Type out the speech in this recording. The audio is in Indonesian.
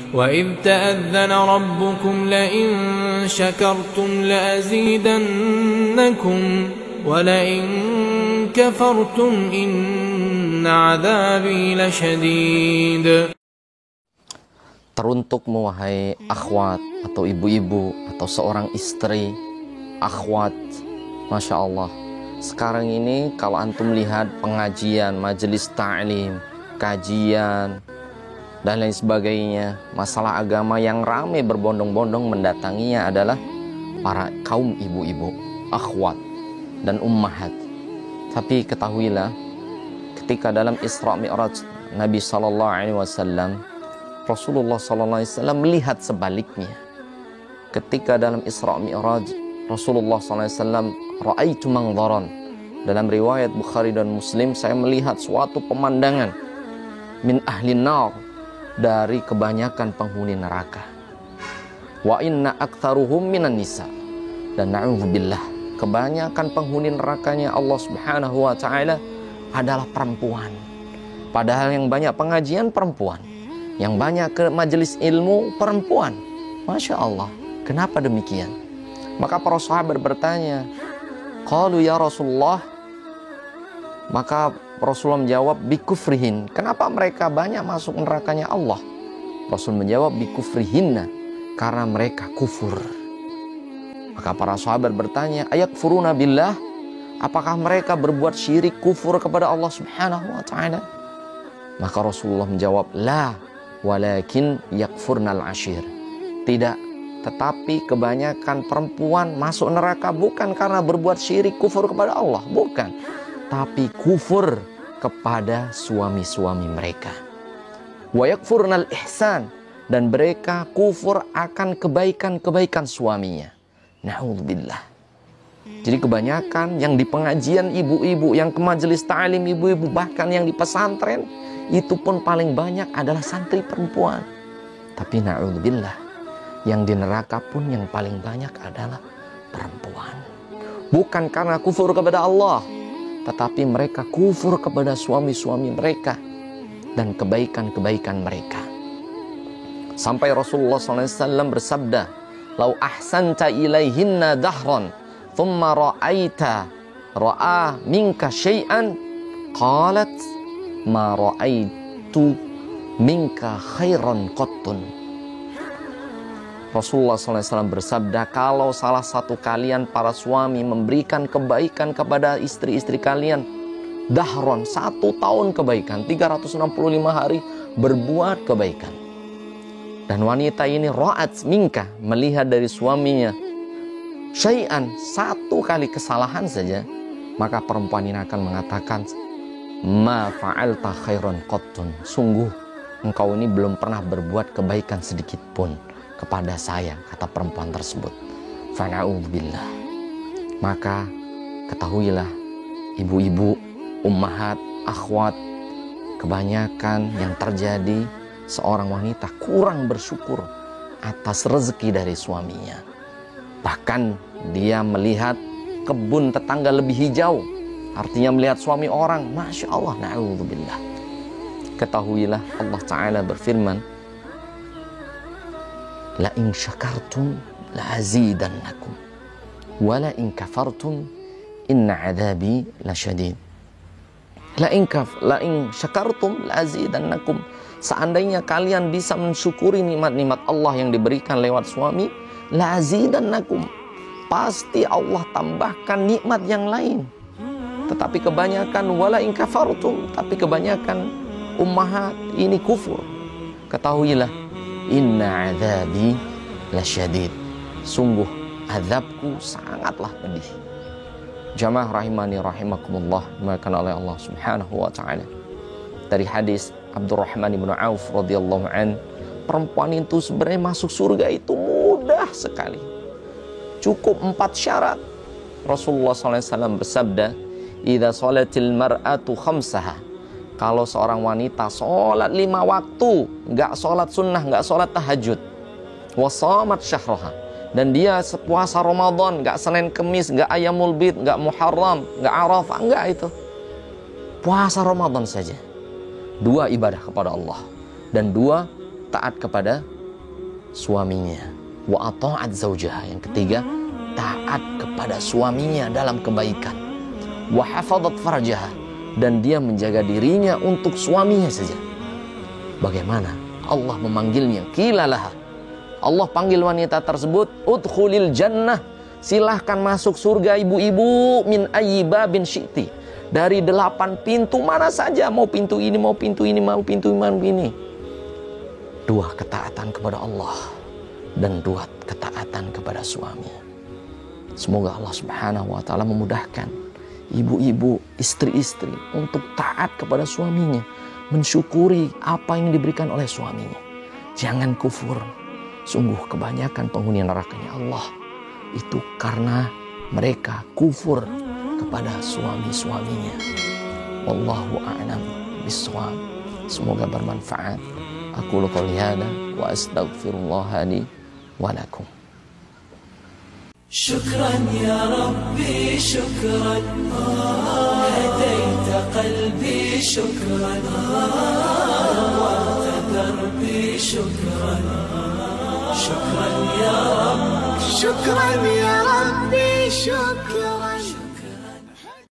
وَإِذْ تَأَذَّنَ رَبُّكُمْ لَئِن شَكَرْتُمْ لَأَزِيدَنَّكُمْ وَلَئِن كَفَرْتُمْ إِنَّ عَذَابِي لَشَدِيدٌ. Teruntukmu wahai akhwat atau ibu-ibu atau seorang istri, akhwat, Masya Allah, sekarang ini kalau antum lihat pengajian, majelis ta'lim, kajian dan lain sebagainya, masalah agama yang ramai berbondong-bondong mendatanginya adalah para kaum ibu-ibu, akhwat dan ummahat. Tapi ketahuilah, ketika dalam Isra Mi'raj Nabi SAW, Rasulullah SAW melihat sebaliknya. Ketika dalam Isra Mi'raj Rasulullah SAW, ra'aitu mangdharan, dalam riwayat Bukhari dan Muslim, saya melihat suatu pemandangan min ahli nar, dari kebanyakan penghuni neraka. Wa inna aktsaruhum minan nisa, dan na'udzubillah, kebanyakan penghuni nerakanya Allah Subhanahu wa taala adalah perempuan. Padahal yang banyak pengajian perempuan, yang banyak ke majelis ilmu perempuan. Masya Allah, kenapa demikian? Maka para sahabat bertanya, qalu ya Rasulullah, maka Rasulullah menjawab, bikufrihin, kenapa mereka banyak masuk nerakanya Allah? Rasul menjawab, bikufrihinna, karena mereka kufur. Maka para sahabat bertanya, ayakfuruna billah, apakah mereka berbuat syirik, kufur kepada Allah Subhanahu wa ta'ala? Maka Rasulullah menjawab, la, walakin yakfurnal ashir, tidak, tetapi kebanyakan perempuan masuk neraka bukan karena berbuat syirik, kufur kepada Allah, bukan, tapi kufur kepada suami-suami mereka. Wa yakfurnal ihsan, dan mereka kufur akan kebaikan-kebaikan suaminya. Na'udzubillah. Jadi kebanyakan yang di pengajian ibu-ibu, yang ke majelis ta'lim ibu-ibu, bahkan yang di pesantren, itu pun paling banyak adalah santri perempuan. Tapi na'udzubillah, yang di neraka pun yang paling banyak adalah perempuan. Bukan karena kufur kepada Allah, tetapi mereka kufur kepada suami-suami mereka dan kebaikan-kebaikan mereka. Sampai Rasulullah SAW bersabda, lau ahsanta ilaihinna dahran thumma ra'a minka syai'an qalat ma ra'aitu minka khairan qattun. Rasulullah SAW bersabda, kalau salah satu kalian para suami memberikan kebaikan kepada istri-istri kalian, dahron, 1 tahun kebaikan, 365 hari berbuat kebaikan, dan wanita ini ra'at minka, melihat dari suaminya syai'an, 1 kali kesalahan saja, maka perempuan ini akan mengatakan, ma fa'alta khairan qattun, sungguh engkau ini belum pernah berbuat kebaikan sedikit pun kepada saya, kata perempuan tersebut. Fana'udzubillah. Maka ketahuilah ibu-ibu, ummahat, akhwat, kebanyakan yang terjadi, seorang wanita kurang bersyukur atas rezeki dari suaminya. Bahkan dia melihat kebun tetangga lebih hijau, artinya melihat suami orang, Masya Allah, na'udzubillah. Ketahuilah Allah Ta'ala berfirman, la in syakartum la azidannakum wa la in kafartum inna adzabi lasyadid. La in syakartum la azidannakum, seandainya kalian bisa mensyukuri nikmat-nikmat Allah yang diberikan lewat suami, la azidannakum, pasti Allah tambahkan nikmat yang lain. Tetapi kebanyakan wala in kafartum, tapi kebanyakan ummahat ini kufur. Ketahuilah, inna adzabi lasyadid, sungguh azabku sangatlah pedih. Jamaah rahimani rahimakumullah, dimuliakan oleh Allah Subhanahu wa taala. Dari hadis Abdurrahman bin Auf radhiyallahu an, perempuan itu sebenarnya masuk surga itu mudah sekali. Cukup 4 syarat. Rasulullah SAW bersabda, idza shalatil mar'atu khamsaha, kalau seorang wanita sholat 5 waktu, nggak sholat sunnah, nggak sholat tahajud, wasamat syahroha, dan dia puasa Ramadan, nggak Senin Kemis, nggak Ayamul Bid, nggak Muharram, nggak Arafah, nggak itu, puasa Ramadan saja, 2 ibadah kepada Allah, dan 2 taat kepada suaminya. Wa ata'at zaujaha. Yang ketiga, taat kepada suaminya dalam kebaikan. Wa hafadhat farjaha. Dan dia menjaga dirinya untuk suaminya saja. Bagaimana Allah memanggilnya? Qilalaha. Allah panggil wanita tersebut, udkhulil jannah. Silahkan masuk surga ibu-ibu, min ayyi babin syi'ti. Dari 8 pintu mana saja, mau pintu ini, mau pintu ini, mau pintu ini. 2 ketaatan kepada Allah dan 2 ketaatan kepada suami. Semoga Allah Subhanahu wa taala memudahkan ibu-ibu, istri-istri untuk taat kepada suaminya, mensyukuri apa yang diberikan oleh suaminya. Jangan kufur. Sungguh kebanyakan penghuni nerakanya Allah itu karena mereka kufur kepada suami-suaminya. Wallahu a'lam bishawab. Semoga bermanfaat. Aku qouli hada wa astaghfirullah li wa lakum. Syukran ya Rabbi, syukran. Hadaita qalbi, syukran. Nawwarta darbi, syukran. شكرا يا رب شكرا يا ربي شكرا